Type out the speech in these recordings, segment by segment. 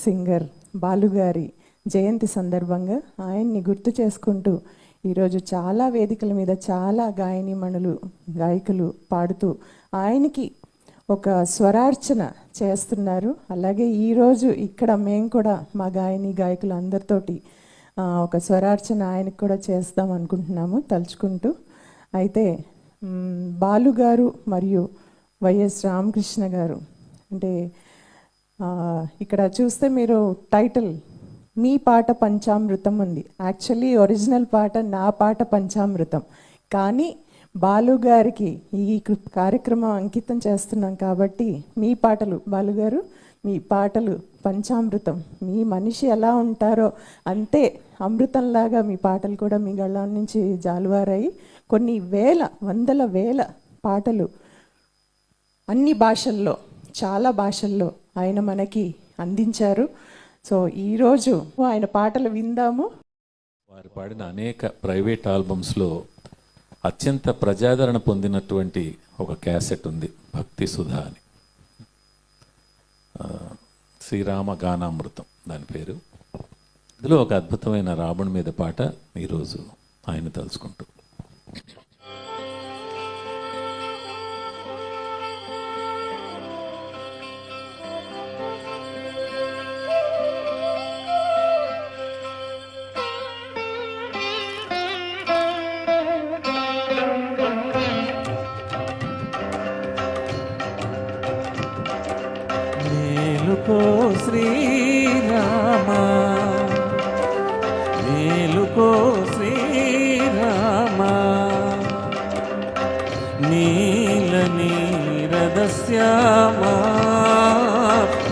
Singer బాలుగారి జయంతి సందర్భంగా ఆయన్ని గుర్తు చేసుకుంటూ ఈరోజు చాలా వేదికల మీద చాలా గాయనీమణులు గాయకులు పాడుతూ ఆయనకి ఒక స్వరార్చన చేస్తున్నారు. అలాగే ఈరోజు ఇక్కడ మేము కూడా మా గాయకులు అందరితోటి ఒక స్వరార్చన ఆయనకు కూడా చేద్దాం అనుకుంటున్నాము తలుచుకుంటూ. అయితే బాలుగారు మరియు వైఎస్ రామకృష్ణ గారు అంటే ఇక్కడ చూస్తే మీరు టైటిల్ మీ పాట పంచామృతం ఉంది. యాక్చువల్లీ ఒరిజినల్ పాట నా పాట పంచామృతం, కానీ బాలుగారికి ఈ కార్యక్రమం అంకితం చేస్తున్నాం కాబట్టి మీ పాటలు బాలుగారు, మీ పాటలు పంచామృతం. మీ మనిషి ఎలా ఉంటారో అంతే అమృతంలాగా మీ పాటలు కూడా మీ గళ్ళ నుంచి జాలువారాయి. కొన్ని వందల వేల పాటలు అన్ని భాషల్లో, చాలా భాషల్లో ఆయన మనకి అందించారు. సో ఈరోజు ఆయన పాటలు విందాము. వారు పాడిన అనేక ప్రైవేట్ ఆల్బమ్స్లో అత్యంత ప్రజాదరణ పొందినటువంటి ఒక క్యాసెట్ ఉంది, భక్తి సుధా అని. శ్రీరామ గానామృతం దాని పేరు. ఇందులో ఒక అద్భుతమైన రావణుడి మీద పాట ఈరోజు ఆయన తలుచుకుంటూ. మేలుకో శ్రీరామ, మేలుకో శ్రీరామ, నీల నీరద శ్యామ,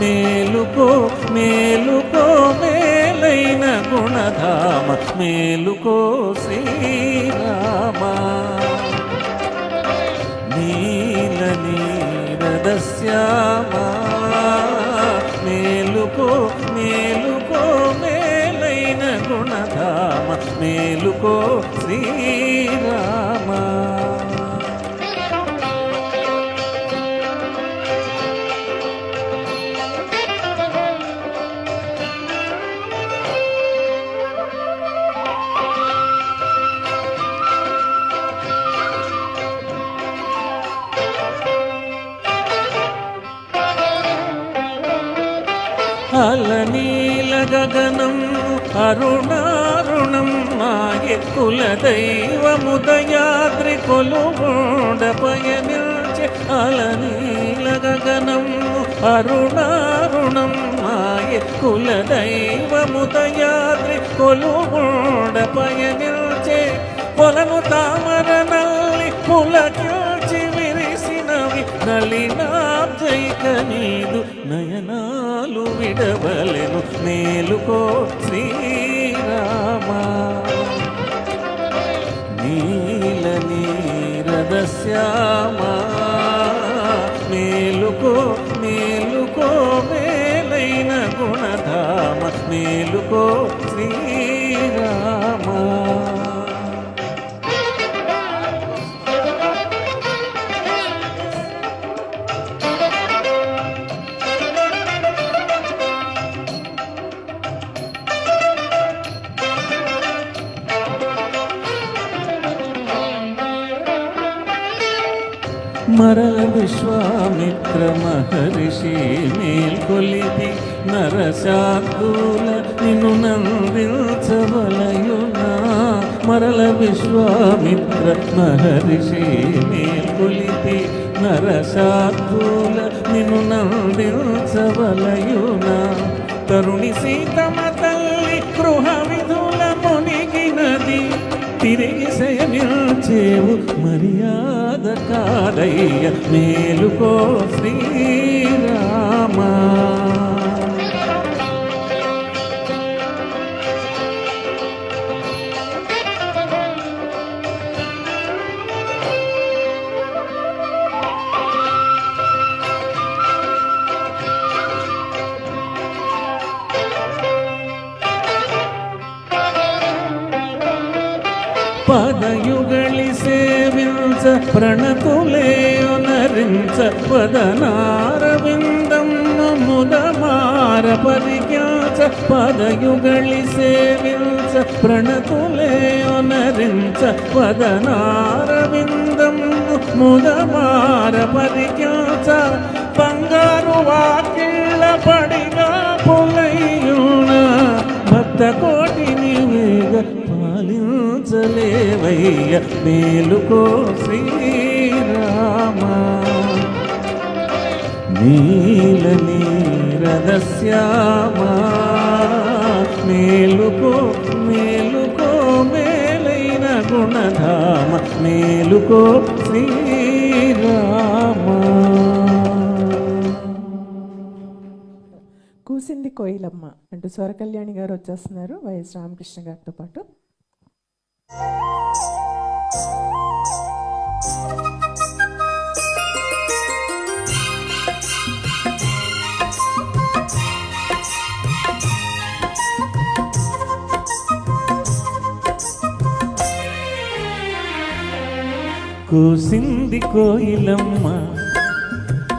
మేలుకో మేలుకో మేలైన గుణధామ, మేలుకో శ్రీరామ, నీల నీరద శ్యామ, మేలుకో మేలుకో మేలైన గుణధామ, మేలుకో శ్రీరామ. అలనీల గగనం అరుణారుణం మాగే కులదైవముదయాద్రి కొలుగొండ పయనించే. అలనీల గగనం అరుణారుణం మాగే కులదైవముదయాద్రి కొలుగొండ పయనించే. పొలను తామర నల్లి పులకిల్చి విరిసినవి నలినాబ్జైక నీదు నయనాలు విడవలెను, మేలుకో శ్రీరామ, నీల నీరద శ్యామ, మేలుకో మేలుకో మేలైన గుణధామ, మేలుకో శ్రీరామ. మరల విశ్వామిత్ర మహర్షి మేల్కొలిపి నరశార్దూల నిన్ను నందించవలయునా. మరల విశ్వామిత్ర మహర్షి మేల్కొలిపి నరశార్దూల నిన్ను నందించవలయునా. తరుణి సీతమ్మ తల్లి గృహ విధుల మునిగినది, తిరిగి శయనించేవు మర్యాద కాదయ్య, మేలుకో శ్రీరామ. పదయుగళి సేవించ ప్రణతులే నరించ వదనారవిందం ముదమా పరికించ పదయుగళి సేవించ ప్రణతులే ఒనరించ పదనారవిందం ముదమార పరికించ బంగారు వాకిళ్ళ పడిగా పొలయున భక్త కోటిని వేగ పాలించలేవయ్య మేలుకో శ్రీరామ నీల నీరదశ్యామ మేలుకో మేలుకో మేలైన గుణధామ మేలుకో శ్రీరామ. కూసింది కోయిలమ్మ అంటూ స్వరకళ్యాణి గారు వచ్చేస్తున్నారు వైఎస్ రామకృష్ణ గారితో పాటు. కూసింది కోయిలమ్మ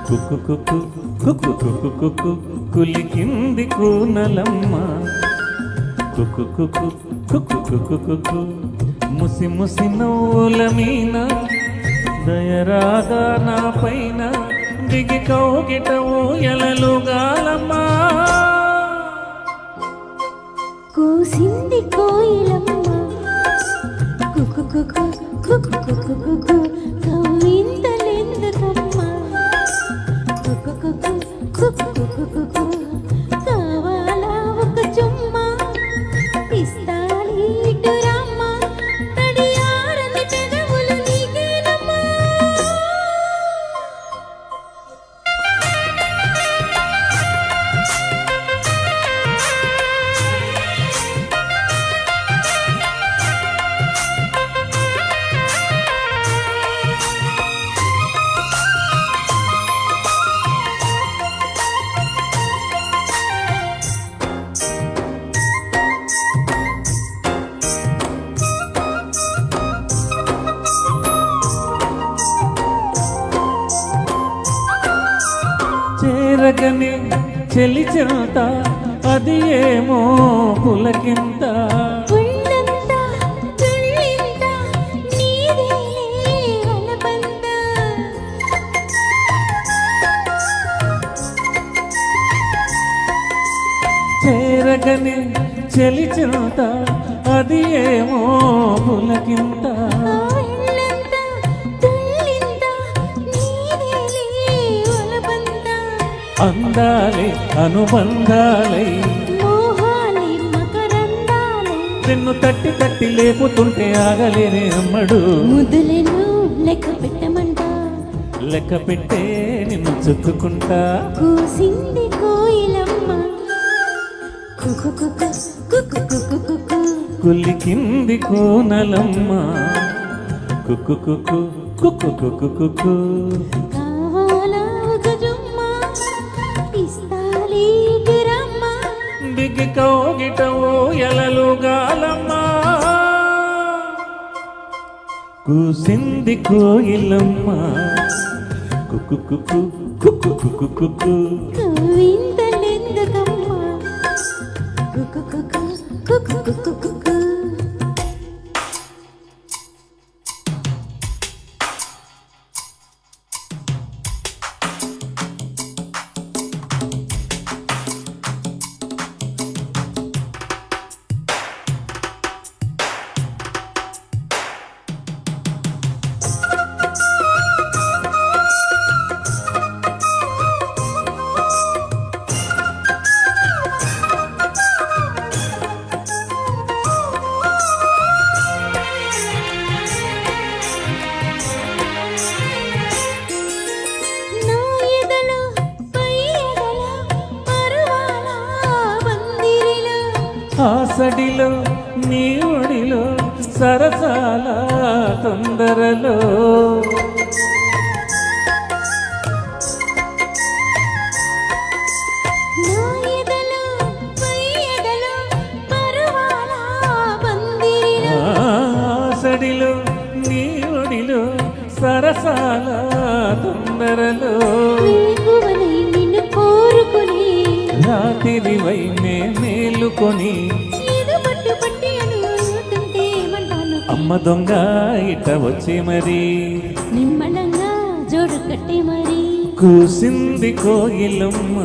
కుక్కు కుక్కు కుక్కు కుక్కు కుక్కు కులికింది కూనలమ్మ కుక్కు కుక్కు కుక్కు కుక్కు కుక్కు ముసి ముసి నవ్వుల మీన దయరాగా నా పైన దిగి కౌగిట ఊయలలుగాలమ్మా. కూసింది కోయిలమ్మ కుకు కుకు కుకు కుకు కుకు కవ్వింతలెందుకమ్మ కుకు కుకు కుకు కుకు కుకు కావాలా ఒక చుమ్మ ఇస్తాలి ఇటు రమ్మ తడియారని పెదవులు నీకేనమ్మా. చేరగని చెలి చెంత అది ఏమో పులకింత ఉన్నంతా తుళ్ళింతా నీదేలే వలబంత. చేరగని చెలి చెంత అది ఏమో పులకింత ఉన్నంతా తుళ్ళింతా నీదేలే వలబంత. అందాలే అనుబంధాలై మోహాలే మకరందాలే నిన్ను తట్టి తట్టి లేపుతుంటే ఆగలేనే అమ్మడు. ముద్దులను లెక్క పెట్టమంట లెక్క పెట్టే నిన్ను చుట్టుకుంటా కూసింది కోయిలమ్మ కుకు కుకు కుకు కుకు కుకు కులికింది కోనలమ్మ కుక్కు కుక్కు కుక్కు కుక్కు కుక్కు కావాలా ఒక జుమ్మ ఇస్తాలి ఇటు రమ్మ బిగి కౌగిట ఊయలలుగాలమ్మా. కూసింది కోయిలమ్మ కుక్కు కుక్కు కుక్కు కుక్కు కుక్కు కవ్వింతలెందుకమ్మ కుకు కుకు కుకు కుకు కుకు. నా ఎదలో పై ఎదలో పరువాల బందిరిలో ఆసడిలో నీ ఒడిలో సరసాల తొందరలో నా ఎదలో పై ఎదలో పరువాల బందిరిలో ఆసడిలో నీ ఒడిలో సరసాల తొందరలో వేకువనై నిన్ను కోరుకుని రాతి రాత్రివై నే మేలుకొని ఏదో పట్టు పట్టి అనుకుంటుంటే ఏమంటాను అమ్మ దొంగ ఇట వచ్చే మరి నిమ్మలంగా జోడు కట్టి మరి కూసింది కోయిలమ్మ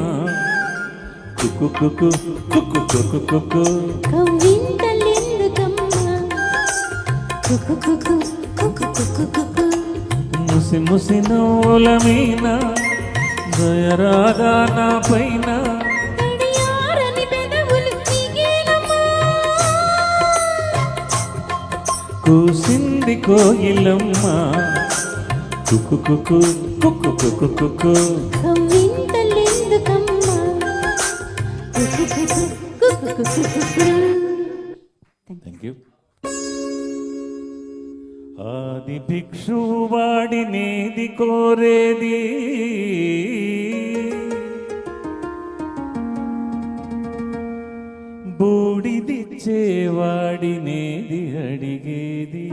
కుక్కు కుక్కు కుక్కు కుక్కు కుక్కు కవ్వింతలెందుకమ్మా కుక్కు కుక్కు కుక్కు కుక్కు కుక్కు ముసి ముసి నవ్వుల మీన దయరాగా నా పైన తడియారని పెదవులు చిగేనమ్మా కూసింది కోయిలమ్మ కుక్కు కుక్కు కుక్కు కుక్కు కుక్కు కవ్వింతలెందుకమ్మా కుక్కు కుక్కు కుక్కు కుక్కు కుక్కు థ్యాంక్ యూ. ఆది భిక్షువు వాడినేది కోరేది బూడిదిచ్చేవాడినేది అడిగేది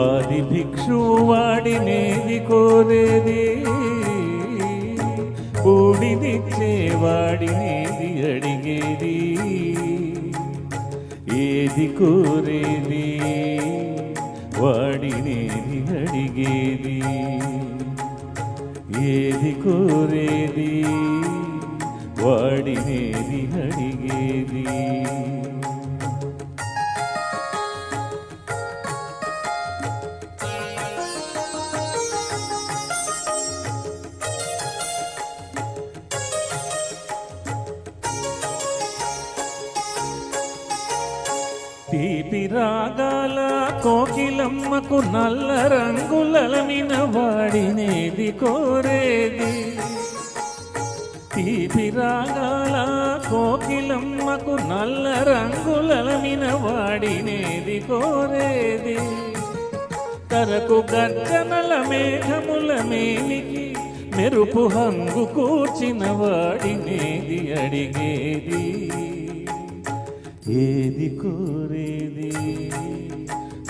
ఆది భిక్షువు వాడినేది కోరేది బూడిదిచ్చేవాడినేది అడిగేది ఏది కోరేది వాడినేది అడిగేది ఏది కోరేది వాడినేది అడిగేది తీపి రాగాల కోకిలమ్మకు నల్ల రంగులమిన వాడినేది కోరేది తీపి రాగాల కోకిలమ్మకు నల్ల రంగులమిన వాడినేది కోరేది కరకు గర్జనల మేఘముల మేలికి మెరుపు హంగు కూర్చిన వాడినేది అడిగేది ఏది కోరేది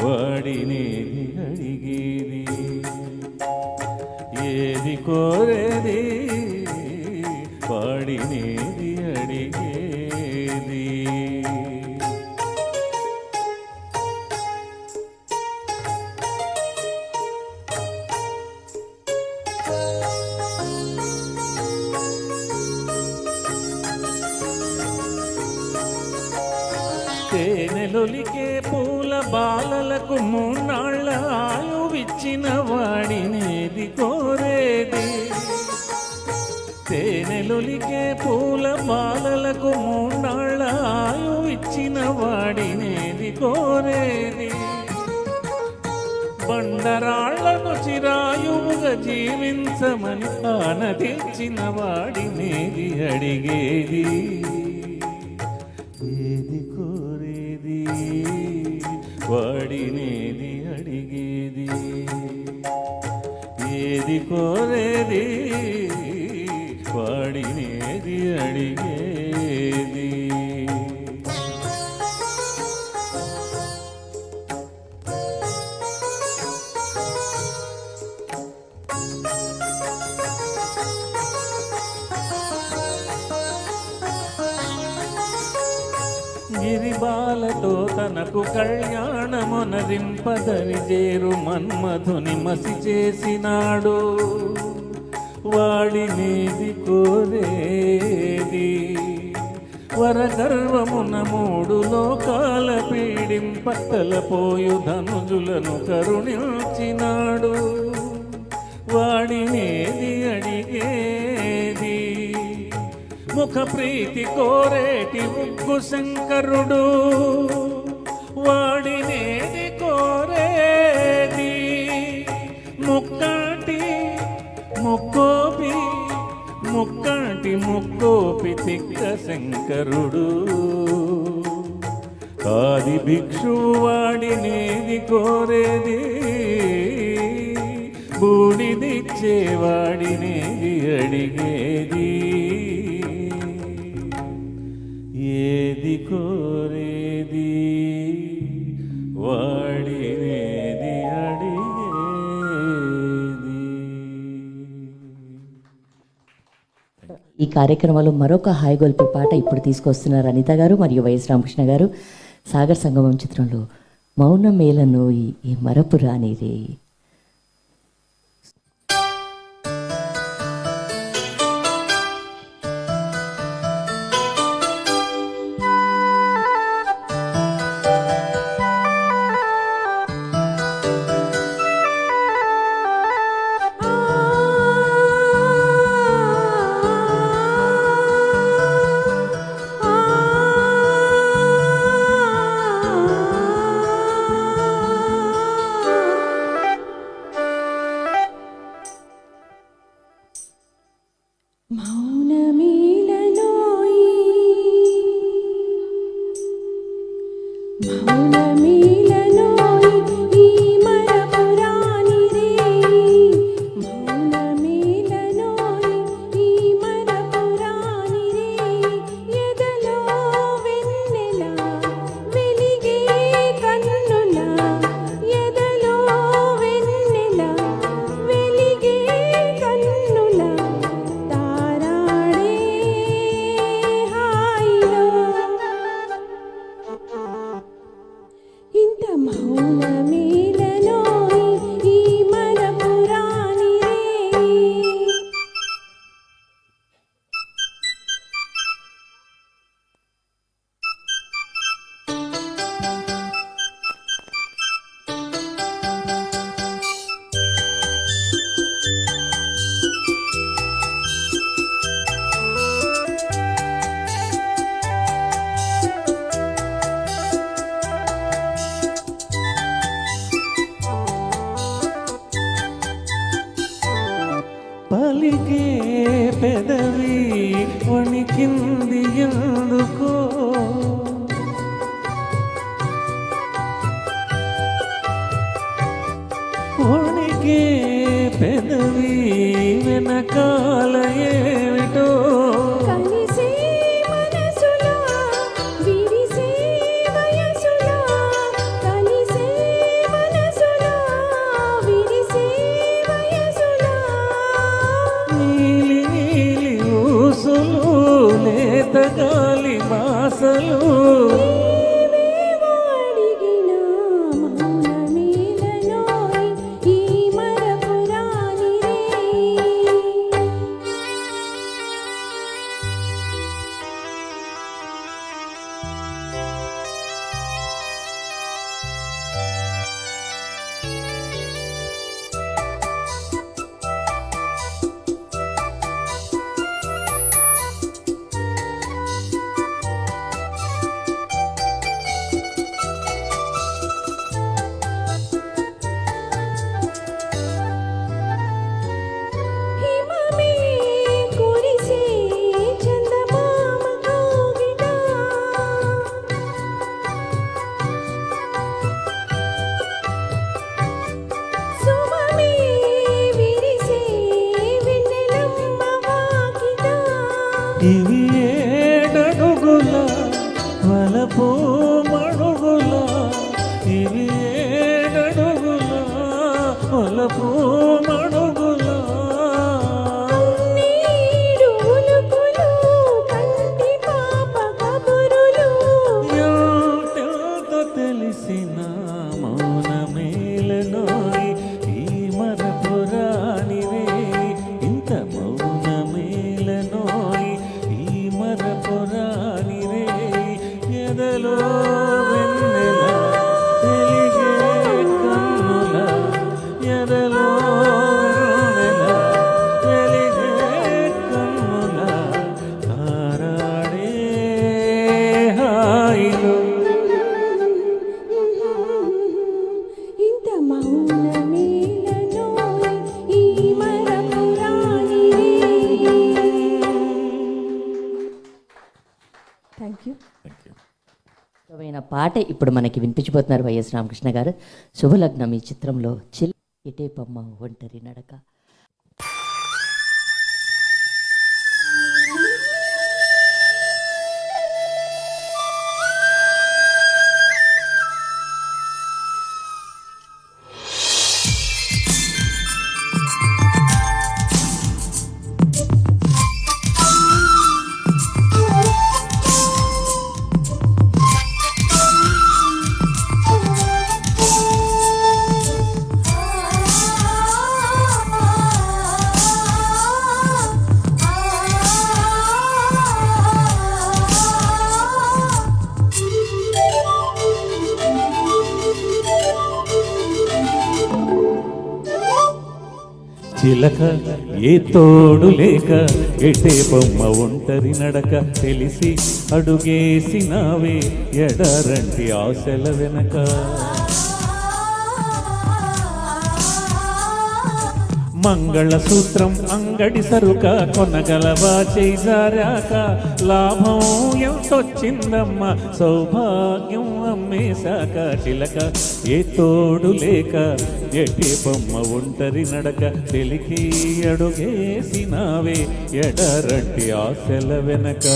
వాడినేది అడిగేది ఏది కోరేది వాడినేది అడిగేది తేనెలొలికే పూల బాలలకు మూన్నాళ్ళ ఆయువిచ్చిన వాడినేది కోరేది తేనెలొలికే పూల బాలలకు మూన్నాళ్ళ ఆయువిచ్చిన వాడినేది కోరేది బండరాళ్లను చిరాయువుగా జీవించమని ఆనదించిన వాడినేది అడిగేది ఏది కోరేది వాడినేది అడిగేది ఏది కోరేది వాడినేది అడిగేది గిరిబాలతో తనకు కళ్యాణమునరింపదరి చేరు మన్మధుని మసి చేసినాడు వాడినేది కోరేది వరగర్వమున మూడు లోకాల పీడింపతలపోయు ధనుజులను కరుణించినాడు వాడినేది అడిగేది ముఖ ప్రీతి కోరేటి ఉగ్గు శంకరుడు వాడినేది కోరేది ముక్కాటి ముక్కోపి ముక్కాటి ముక్కోపి తిక్క శంకరుడు ఆది భిక్షువు వాడినేది కోరేది బూడిదిచ్చేవాడినేది అడిగేది ఏది కోరేది వాడినేది అడిగేది. ఈ కార్యక్రమంలో మరొక హాయిగొల్పే పాట ఇప్పుడు తీసుకొస్తున్నారు అనిత గారు మరియు వైఎస్ రామకృష్ణ గారు. సాగర్ సంగమం చిత్రంలో మౌన మేలను ఈ మరపు రాని రే. పలికే పెదవి వణికింది ఎందుకో, వణికే పెదవి వెనకాల ఏమిటో, కలిసే మనసులా విరిసే వయసులా, కలిసే మనసులా విరిసే వయసులా, నీలి నీలి ఊసులు లేత గాలి మాసలు, నీవేమో అడిగినా మౌనమేలనోయ్ ఈ మరపు రాని రే. హిమమే కురిసే చందమామ కౌగిట, సుమమే విరిసే వెన్నెలమ్మ వాకిట, ఇవి ఏడడుగుల వలపు మడుగుల, ఇవి ఏడడుగుల వలపు మడుగుల, నీరు ఉలుకులు కంటి పాప కబురులు, ఎంతెంత తెలిసిన మౌనమేలనోయ్ ఈ మరపు రానివే, ఇంత మౌనమేలనోయ్ ఈ మరపు రానివే, ఎదలో వెన్నెల వెలిగే కన్నుల, ఎదలో వెన్నెల వెలిగే కన్నుల, తారాడే హాయిలో. ఇంత మౌనమేలనోయ్ ఈ మరపు రాని రే. Thank you. ఇష్టమైన పాట ఇప్పుడు మనకి వినిపించబోతున్నారు వైఎస్ రామకృష్ణ గారు. శుభలగ్నం ఈ చిత్రంలో చిల్ ఇటేపమ్మ ఒంటరి నడక. చిలక ఏ తోడు లేక ఎటే బొమ్మ ఒంటరి నడక తెలిసి అడుగేసినావే ఎడారంటి ఆశల వెనక మంగళసూత్రం అంగడి సరుక కొనగలవా చేజారాక లాభం ఎంతొచ్చిందమ్మ సౌభాగ్యం అమ్మేశాక చిలక ఏ తోడు లేక ఎటే బొమ్మ ఒంటరి నడక తెలికి అడుగేసినావే ఎడారంటి ఆశల వెనక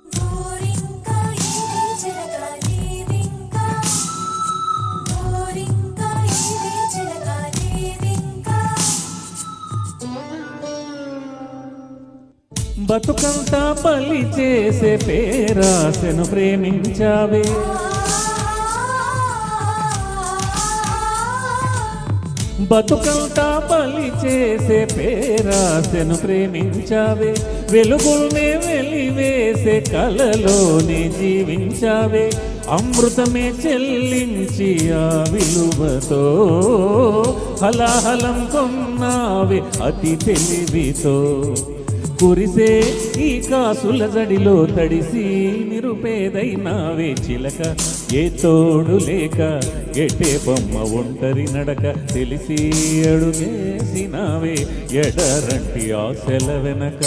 గోరింకా ఇది చిలక నీదింకా గోరింకా ఇది చిలక నీదింకా బతుకంతా బలి చేసే పేరాశను ప్రేమించావే బతుకంతా బలి చేసే పేరాశను ప్రేమించావే వెలుగుల్నే వెలివేసే కలలోనే జీవించావే అమృతమే చెల్లించి ఆ విలువతో హలాహలం కొన్నావే అతి తెలివితో కురిసే ఈ కాసుల జడిలో తడిసి నిరుపేదైనావే చిలక ఏ తోడు లేక ఎటే బొమ్మ ఒంటరి నడక తెలిసి అడుగేసినావే ఎడరంటి ఆశల వెనక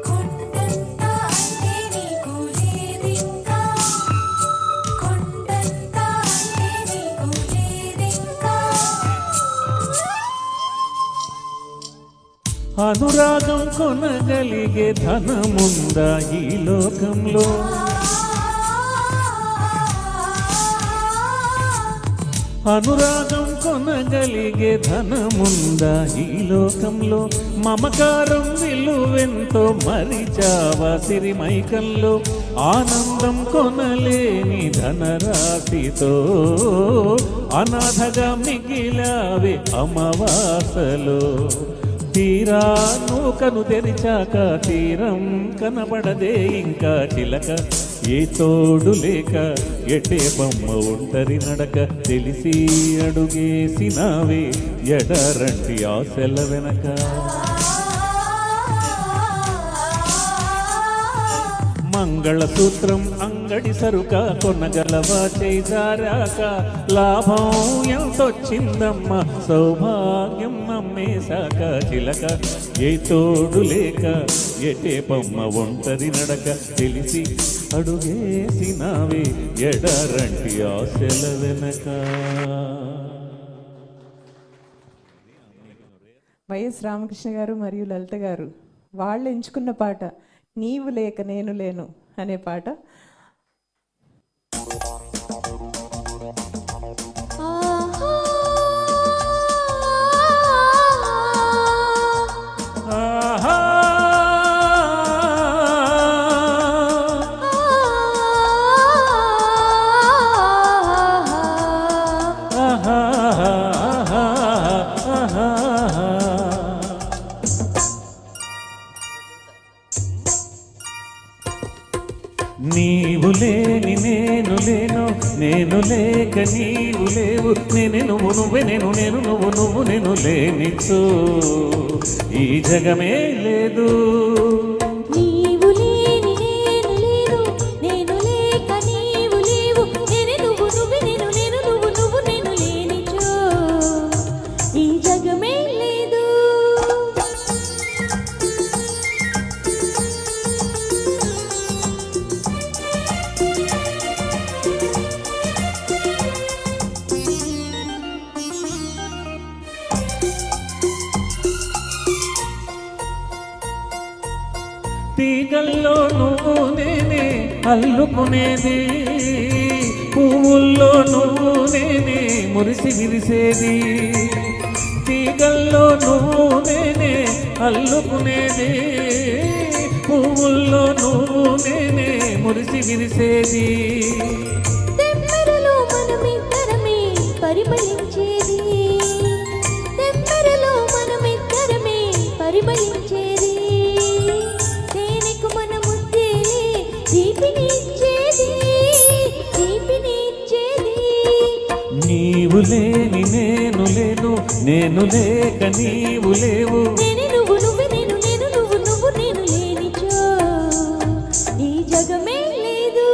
కొండంతా అంటే నీకు లేదింకా కొండంతా అంటే నీకు లేదింకా అనురాగం కొనగలిగే ధనముందా ఈ లోకంలో అనురాగం కొనగలిగే ధనముందా ఈ లోకంలో మమకారం విలువెంతో మరిచావా సిరిమైకంలో ఆనందం కొనలేని ధనరాశితో అనాథగా మిగిలావే అమావాసలో తీరా నూకను తెరిచాక తీరం కనబడదే ఇంకా చిలక ఏ తోడు లేక ఎటే బొమ్మ ఒంటరి నడక తెలిసి అడుగేసినావే ఎడరంటి ఆశల వెనక మంగళసూత్రం అంగడి సరుక కొనగలవా చేజారాక లాభం ఎంతొచ్చిందమ్మ సౌభాగ్యం అమ్మేశాక చిలక ఏ తోడు లేక ఎటే బొమ్మ ఒంటరి నడక తెలిసి అడుగేసినావే ఎడరంటి ఆశల వెనక వైఎస్ రామకృష్ణ గారు మరియు లలిత గారు వాళ్ళు ఎంచుకున్న పాట నీవు లేక నేను లేను అనే పాట. ఆహా ఆహా నీవు లేని నేను లేను నేను లేక నీవు లేవు నేనే నువ్వు నువ్వే నేను నేను నువ్వు నువ్వు నేను లేనిచో ఈ జగమే లేదు నీవు లేని నేను లేను నేను లేక నీవు లేవు నేనే నువ్వు నువ్వే నేను నేను నువ్వు నువ్వు నేను లేనిచో ఈ జగమే లేదు. తీగల్లో నువ్వు నేనే అల్లుకునేది, పువ్వుల్లో నువ్వు నేనే మురిసి విరిసేది. తీగల్లో నువ్వు నేనే అల్లుకునేది, పువ్వుల్లో నువ్వు నేనే మురిసి విరిసేది. తెమ్మెరలో మనమిద్దరమే పరిమళించేది, తెమ్మెరలో మనమిద్దరమే పరిమళించేది. తేనెకు మన ముద్దేలే తీపినిచ్చేది, తీపినిచ్చేది. నీవు లేని నేను లేను, నేను లేక నీవు లేవు. నేను నువ్వు నువ్వు నేను నేను నువ్వు నువ్వు నేను లేనిచో ఈ జగమే లేదు.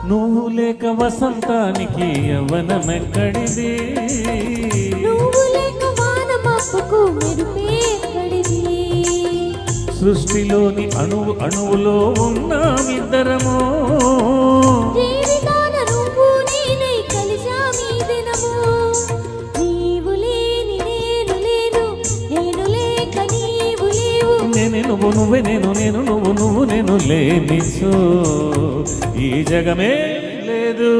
నువ్వు లేక వసంతానికి యవ్వనమెక్కడిది, నువ్వు లేక వాన మబ్బుకు మెరుపే ఎక్కడిది. సృష్టిలోని అణువు అణువులో ఉన్నామిద్దరము. జీవితాన నువ్వు నేనై కలిశామీ దినము. నీవు లేని నేను లేను, నేను లేక నీవు లేవు. నేనే నువ్వు నువ్వే నేను నేను నువ్వు నువ్వు నేను లేనిచో ఈ జగమే లేదు.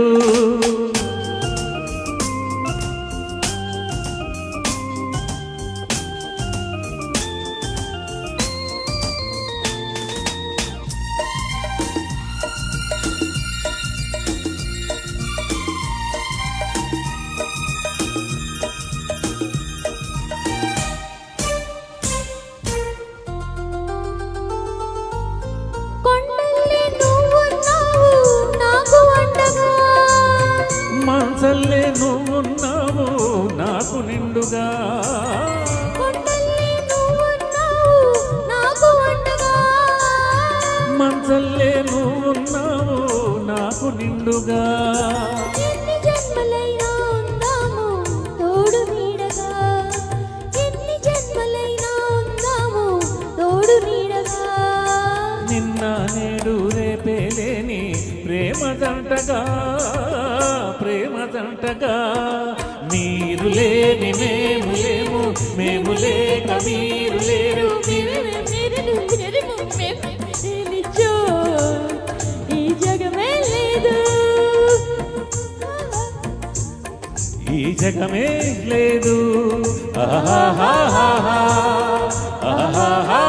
కొండల్లే నువ్వున్నావు నాకు అండగా, మనసల్లే నువ్వున్నావు నాకు నిండుగా. కొండల్లే నువ్వున్నావు నాకు అండగా. మనసల్లే నువ్వున్నావు నాకు నిండుగా. ఎన్ని జన్మలైనా ఉందాము తోడు నీడగా, ఎన్ని జన్మలైనా ఉందాము తోడు నీడగా. నిన్న నేడు రేపే లేని ప్రేమ జంటగా, ప్రేమ జంటగా. మీరు లేని మేము లేము, మేము లేక మీరు లేరు. నిజో ఈ జగమే లేదు, ఈ జగమే లేదు. ఆహాహాహా, ఆహాహాహా.